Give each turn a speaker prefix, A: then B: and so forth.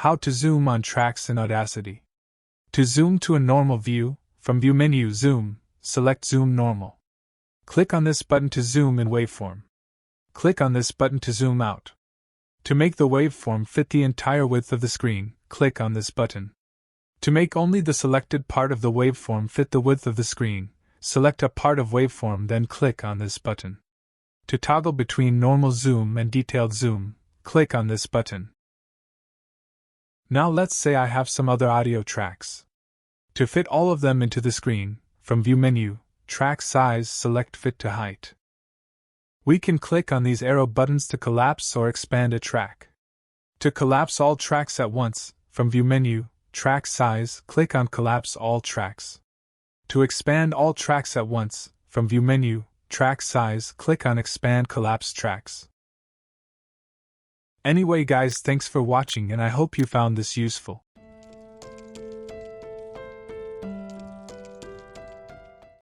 A: How to zoom on tracks in Audacity. To zoom to a normal view, from View menu Zoom, select Zoom Normal. Click on this button to zoom in waveform. Click on this button to zoom out. To make the waveform fit the entire width of the screen, click on this button. To make only the selected part of the waveform fit the width of the screen, select a part of waveform, then click on this button. To toggle between normal zoom and detailed zoom, click on this button. Now let's say I have some other audio tracks. To fit all of them into the screen, from View menu, Track Size, select Fit to Height. We can click on these arrow buttons to collapse or expand a track. To collapse all tracks at once, from View menu, Track Size, click on Collapse All Tracks. To expand all tracks at once, from View menu, Track Size, click on Expand Collapse Tracks. Anyway guys, thanks for watching and I hope you found this useful.